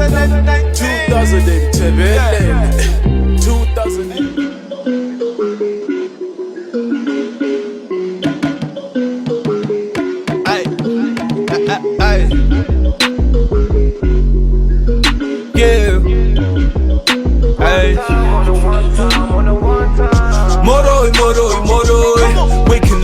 Waking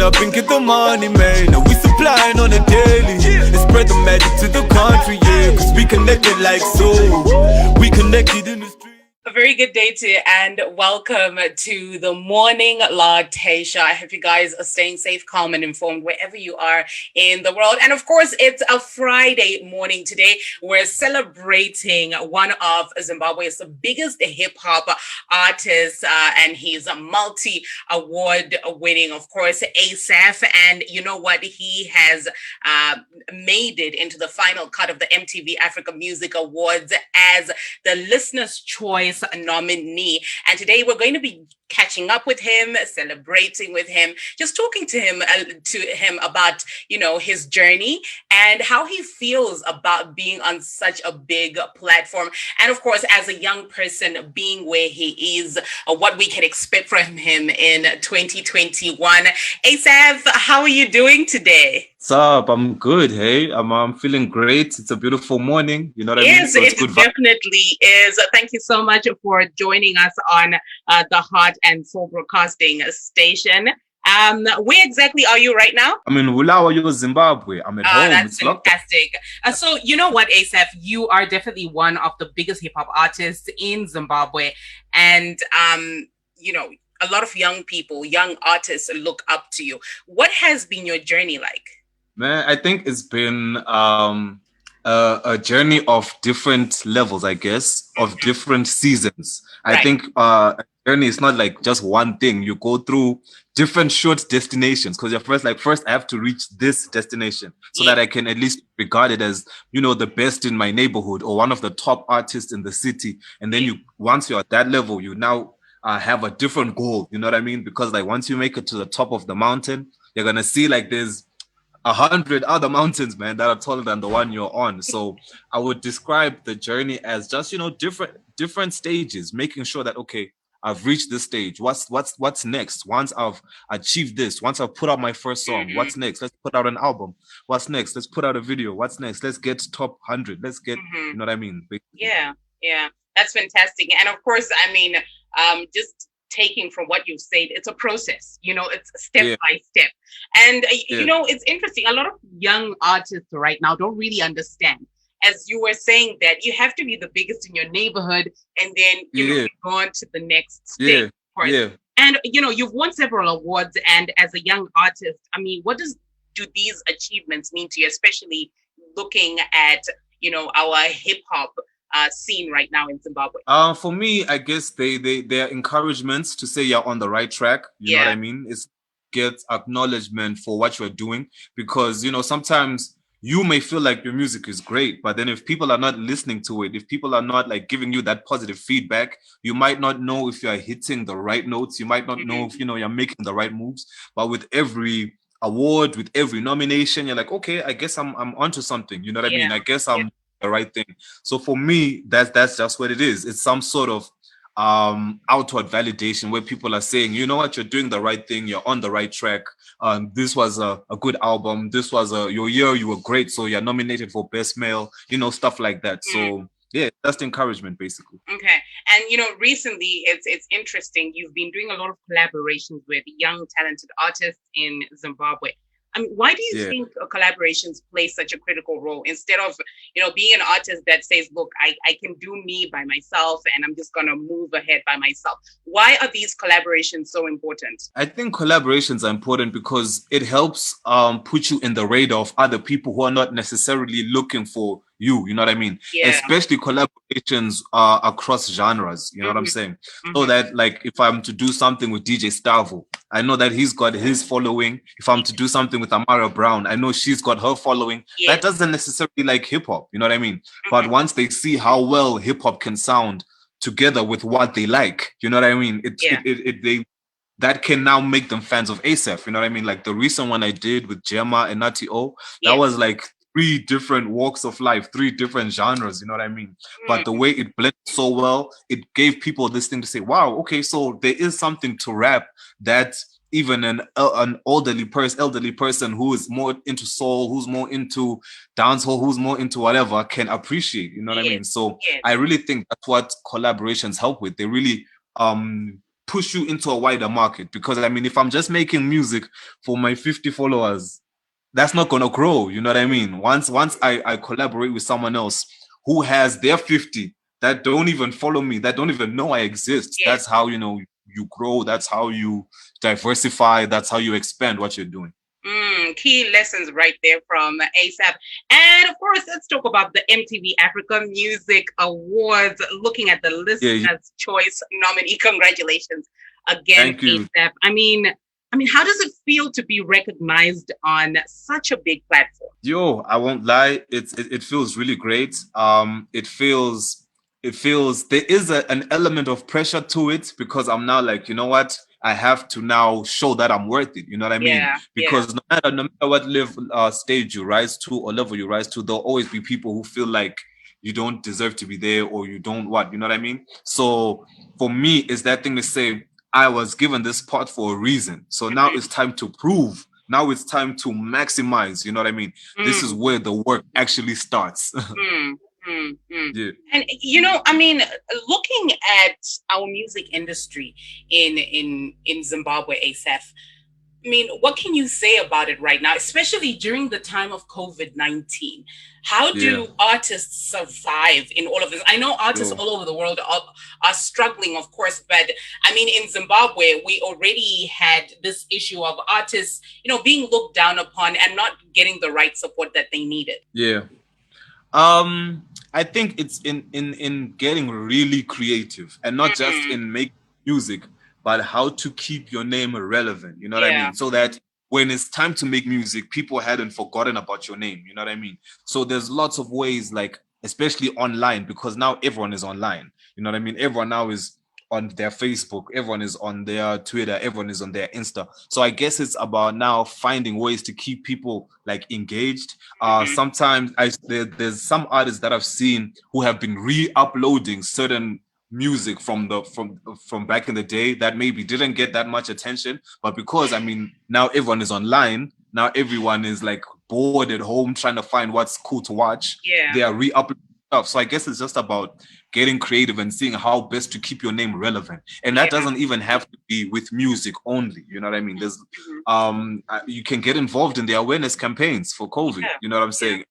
up and get the money, man. Now we supplying on a daily. And spread the magic to the country, yeah. Cause we connected like so. We connected in the street. A very good day to you and welcome to the Morning Latte Show. I hope you guys are staying safe, calm and informed wherever you are in the world. And of course, it's a Friday morning today. We're celebrating one of Zimbabwe's biggest hip-hop artists and he's a multi-award winning, of course, Asaph. And you know what? He has made it into the final cut of the MTV Africa Music Awards as the Listeners' Choice nominee. And today we're going to be catching up with him, celebrating with him, just talking to him about, you know, his journey and how he feels about being on such a big platform. And of course, as a young person, being where he is, what we can expect from him in 2021. Asaph, how are you doing today? What's up? I'm good. Hey, I'm feeling great. It's a beautiful morning. You know what I mean? Yes, So it definitely is. Thank you so much for joining us on the Heart and Soul Broadcasting station. Where exactly are you right now? I'm in Bulawayo, Zimbabwe. I'm at home. That's It's locked. fantastic. So you know what, Asaph, you are definitely one of the biggest hip hop artists in Zimbabwe, and you know, a lot of young people, young artists look up to you. What has been your journey like? Man, I think it's been a journey of different levels, I guess, of different seasons. I think a journey is not like just one thing. You go through different short destinations because you're first I have to reach this destination so that I can at least regard it as, you know, the best in my neighborhood or one of the top artists in the city. And then once you're at that level, you now have a different goal. You know what I mean? Because like once you make it to the top of the mountain, you're going to see like there's 100 other mountains, man, that are taller than the one you're on. So I would describe the journey as just, you know, different stages, making sure that, okay, I've reached this stage. What's next? Once I've achieved this, once I've put out my first song, what's next? Let's put out an album. What's next? Let's put out a video. What's next? Let's get top 100. Let's get, you know what I mean? Yeah, that's fantastic. And of course, I mean, just taking from what you've said, it's a process, you know, it's step by step. And, you know, it's interesting. A lot of young artists right now don't really understand, as you were saying, that you have to be the biggest in your neighborhood and then, you know, go on to the next stage. And, you know, you've won several awards. And as a young artist, I mean, what do these achievements mean to you, especially looking at, you know, our hip hop scene right now in Zimbabwe? For me, I guess they're encouragements to say you're on the right track. You know what I mean? It's get acknowledgement for what you're doing, because, you know, sometimes you may feel like your music is great, but then if people are not listening to it, if people are not like giving you that positive feedback, you might not know if you're hitting the right notes. You might not know if, you know, you're making the right moves. But with every award, with every nomination, you're like, okay, I guess I'm onto something. You know what I mean? I guess I'm the right thing. So for me, that's just what it is. It's some sort of outward validation where people are saying, you know what, you're doing the right thing, you're on the right track. This was a good album. This was your year, you were great, so you're nominated for best male, you know, stuff like that. So yeah, that's the encouragement basically. Okay. And you know, recently it's interesting, you've been doing a lot of collaborations with young talented artists in Zimbabwe. I mean, why do you think collaborations play such a critical role instead of, you know, being an artist that says, look, I can do me by myself and I'm just going to move ahead by myself? Why are these collaborations so important? I think collaborations are important because it helps put you in the radar of other people who are not necessarily looking for you know what I mean? Especially collaborations across genres, you know what I'm saying? So that, like, if I'm to do something with DJ Stavo, I know that he's got his following. If I'm to do something with Amara Brown, I know she's got her following. That doesn't necessarily like hip-hop, you know what I mean? But once they see how well hip-hop can sound together with what they like, you know what I mean? That can now make them fans of Asaph, you know what I mean? Like the recent one I did with Gemma and Nati O, that was like three different walks of life, three different genres, you know what I mean? But the way it blended so well, it gave people this thing to say, wow, okay, so there is something to rap that even an elderly person who is more into soul, who's more into dancehall, who's more into whatever, can appreciate, you know what I mean? So I really think that's what collaborations help with. They really push you into a wider market, because I mean, if I'm just making music for my 50 followers, that's not gonna grow, you know what I mean? Once I collaborate with someone else who has their 50 that don't even follow me, that don't even know I exist, that's how, you know, you grow, that's how you diversify, that's how you expand what you're doing. Key lessons right there from Asaph. And of course, let's talk about the MTV African Music Awards, looking at the Listeners Choice nominee. Congratulations again, Asaph. I mean, how does it feel to be recognized on such a big platform? Yo, I won't lie, it feels really great. It feels there is an element of pressure to it, because I'm now like, you know what, I have to now show that I'm worth it, you know what I mean? Because no matter what stage you rise to or level you rise to, there'll always be people who feel like you don't deserve to be there, or you don't you know what I mean? So for me, it's that thing to say, I was given this part for a reason. So now it's time to prove. Now it's time to maximize. You know what I mean? This is where the work actually starts. Yeah. And you know, I mean, looking at our music industry in Zimbabwe, Asaph, I mean, what can you say about it right now, especially during the time of COVID-19? How do artists survive in all of this? I know artists all over the world are struggling, of course, but I mean, in Zimbabwe, we already had this issue of artists, you know, being looked down upon and not getting the right support that they needed. Yeah. I think it's in getting really creative, and not just in making music, but how to keep your name relevant, you know what I mean? So that when it's time to make music, people hadn't forgotten about your name, you know what I mean? So there's lots of ways, like, especially online, because now everyone is online, you know what I mean? Everyone now is on their Facebook, everyone is on their Twitter, everyone is on their Insta. So I guess it's about now finding ways to keep people like engaged. Sometimes there's some artists that I've seen who have been re-uploading certain music from back in the day that maybe didn't get that much attention, but because I mean now everyone is online, now everyone is like bored at home trying to find what's cool to watch. They are re-uploading stuff. So I guess it's just about getting creative and seeing how best to keep your name relevant, and that doesn't even have to be with music only, you know what I mean? There's you can get involved in the awareness campaigns for COVID, you know what I'm saying?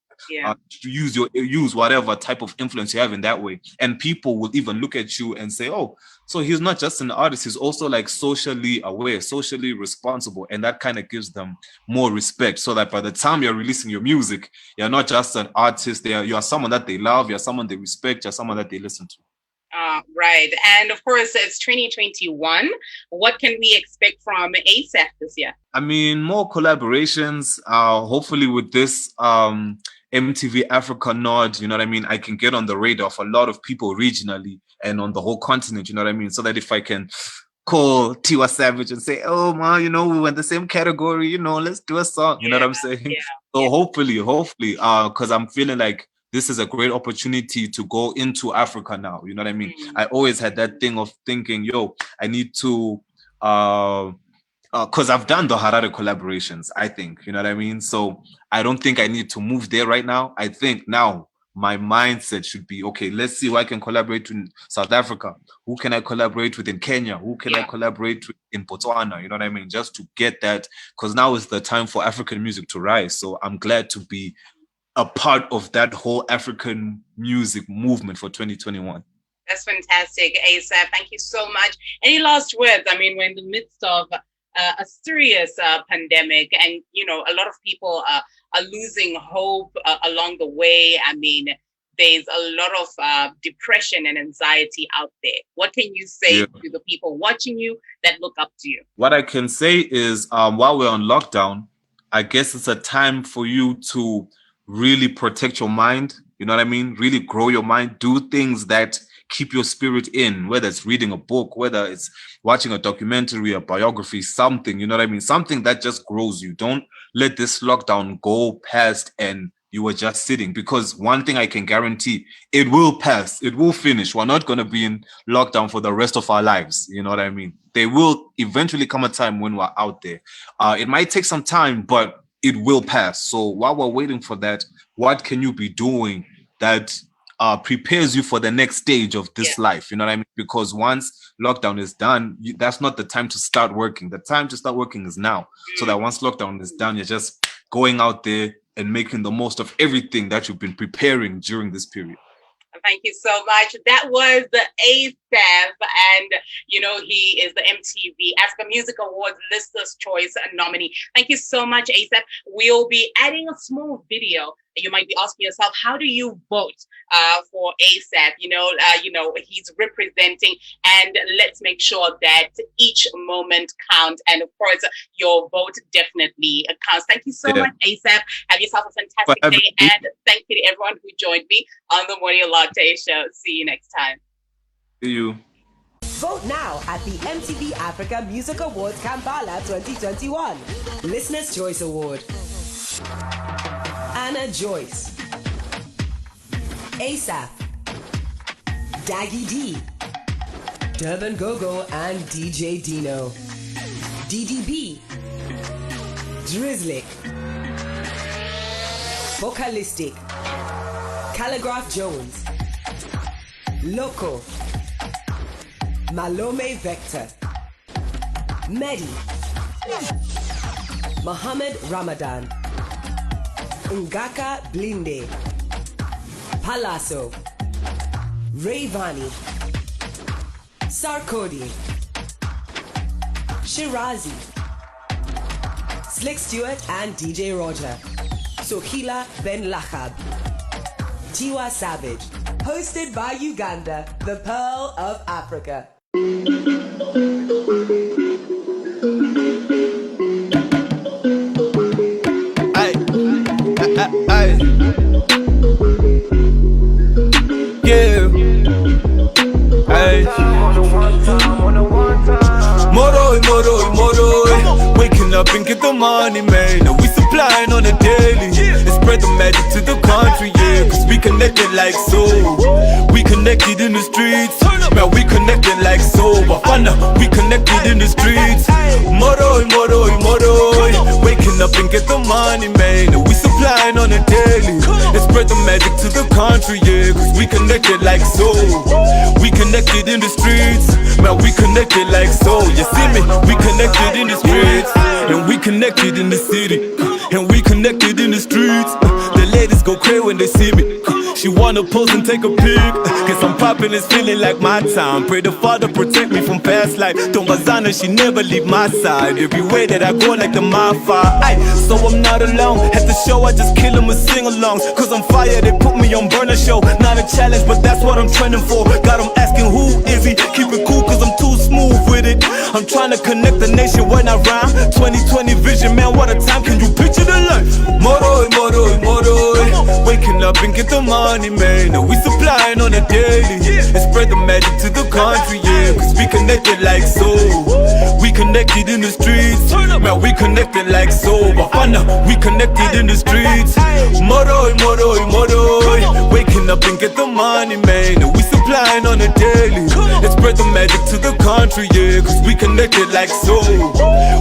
Use whatever type of influence you have in that way, and people will even look at you and say, oh, so he's not just an artist, he's also like socially aware, socially responsible, and that kind of gives them more respect, so that by the time you're releasing your music, you're not just an artist, you are someone that they love, you're someone they respect, you're someone that they listen to. Right. And of course, it's 2021. What can we expect from Asaph this year? I mean, more collaborations, hopefully with this MTV Africa nod, you know what I mean? I can get on the radar of a lot of people regionally and on the whole continent, you know what I mean? So that if I can call Tiwa Savage and say, oh man, you know, we were in the same category, you know, let's do a song, you know what I'm saying? So hopefully, because I'm feeling like this is a great opportunity to go into Africa now, you know what I mean? I always had that thing of thinking, yo, I need to because I've done the Harare collaborations, I think, you know what I mean? So I don't think I need to move there right now. I think now my mindset should be, okay, let's see who I can collaborate with in South Africa. Who can I collaborate with in Kenya? Who can I collaborate with in Botswana? You know what I mean? Just to get that, because now is the time for African music to rise. So I'm glad to be a part of that whole African music movement for 2021. That's fantastic, Asaph. Thank you so much. Any last words? I mean, we're in the midst of a serious pandemic, and you know, a lot of people are losing hope along the way. I mean, there's a lot of depression and anxiety out there. What can you say to the people watching you that look up to you? What I can say is, while we're on lockdown, I guess it's a time for you to really protect your mind. You know what I mean? Really grow your mind. Do things that keep your spirit in, whether it's reading a book, whether it's watching a documentary, a biography, something, you know what I mean? Something that just grows you. Don't let this lockdown go past and, you were just sitting. Because one thing I can guarantee, it will pass, it will finish. We're not going to be in lockdown for the rest of our lives. You know what I mean? There will eventually come a time when we're out there. It might take some time, but it will pass. So while we're waiting for that, what can you be doing that prepares you for the next stage of this life? You know what I mean? Because once lockdown is done, that's not the time to start working. The time to start working is now. So that once lockdown is done, you're just going out there and making the most of everything that you've been preparing during this period. Thank you so much. That was the Asaph, and he is the MTV African Music Awards Listeners Choice nominee. Thank you so much, Asaph. We'll be adding a small video. You might be asking yourself, how do you vote for Asaph? He's representing, and let's make sure that each moment counts. And of course, your vote definitely counts. Thank you so much, Asaph. Have yourself a fantastic day, and thank you to everyone who joined me on the Morning Latte Show. See you next time. See you. Vote now at the MTV Africa Music Awards Kampala 2021 Listeners Choice Award. Anna Joyce, Asaph, Dagi D, Durban Gogo and DJ Dinho, Didi, Drizilik, Vocalistic, Calligraph Jones, Loco, Malome Vector, Medi, Muhammad Ramadan, Ngaka Blinde, Palazzo, Rayvani, Sarkodie, Shirazi, Slick Stewart and DJ Roger, Sohila Ben Lachab, Tiwa Savage, hosted by Uganda, the Pearl of Africa. Yeah. Ay. Moro. Waking up and get the money, man. Now we supplying on a daily. And spread the magic to the country, yeah. Cause we connected like so. We connected in the streets. Man, we connected like so. Bafana, we connected in the streets. Moro. Waking up and get the money, man. Now we supplying on a daily. And spread the magic to the country, yeah. Cause we connected like so. We connected in the streets. Man, we connected like so. You see me? We connected in the streets. And we connected in the city. And we connected in the streets. The ladies go crazy when they see me. She wanna pose and take a pic. Cause I'm popping, it's feeling like my time. Pray the Father protect me from past life. Tombazana, she never leave my side. Everywhere that I go like the Mafia. So I'm not alone. At the show I just kill them with sing-alongs. Cause I'm fire, they put me on burner show. Not a challenge, but that's what I'm trending for. Got them asking who is he. Keep it cool cause I'm too smooth with it. I'm trying to connect the nation when I rhyme. 2020 vision, man, what a time. Can you picture the life? Moro. Waking up and get the money, man. Now we supplying on a daily. And spread the magic to the country, yeah. Cause we connected like so. We connected in the streets. Man, we connected like so. Bafana, we connected in the streets. Moro. Waking up and get the money, man. Now we supplying on a daily. And spread the magic to the country, yeah. Cause we connected like so.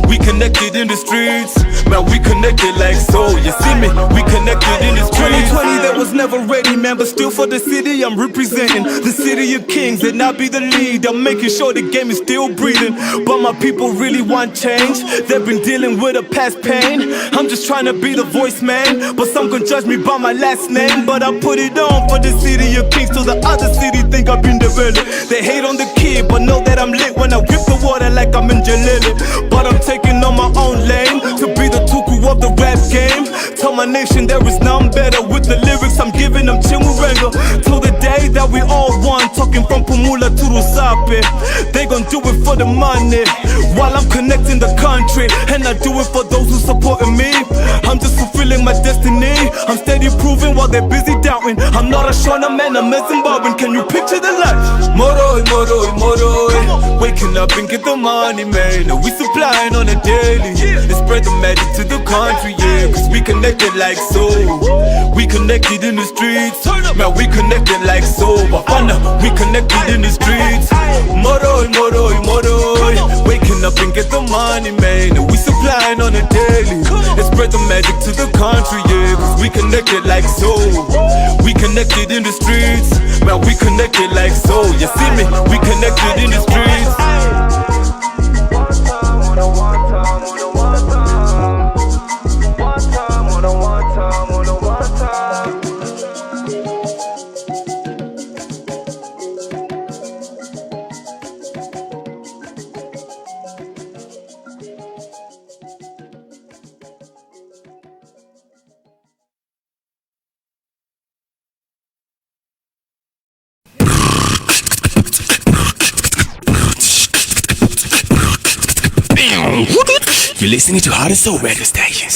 We connected in the streets. Man, we connected like so. You see me? We connected in the streets. 2020 that was never ready, man, but still for the city I'm representing. The city of kings and I be the lead. I'm making sure the game is still breathing. But my people really want change. They've been dealing with a past pain. I'm just trying to be the voice, man. But some gon' judge me by my last name. But I put it on for the city of kings. Till the other city think I've been developed. They hate on the kid, but know that I'm lit when I whip the water like I'm in Jalili. But I'm taking on my own lane to be the tuku of the rap game. Tell my nation there is none better. With the lyrics I'm giving them Chimurenga. Till the day that we all one. talking from Pumula to Rusape. They gon' do it for the money, while I'm connecting the country. And I do it for those who supporting me. I'm just fulfilling my destiny. I'm steady proving while they're busy doubting. I'm not a Shona man, I'm a Zimbabwean. Can you picture the life? Moroi, moroi, moroi. Waking up and get the money, man. We supplying on a daily. And spread the magic to the country, yeah. Cause we connected like so. We connected in the streets. Man, we connected like so. Bafana, we connected in the streets. Moroi, moroi, moroi. Waking up and get the money, man. And we supplying on a daily. And spread the magic to the country, yeah. Cause we connected like so. We connected in the streets. Man, we connected like so. You see me? We connected in the streets. You're listening to Hardest Soul Radio Station.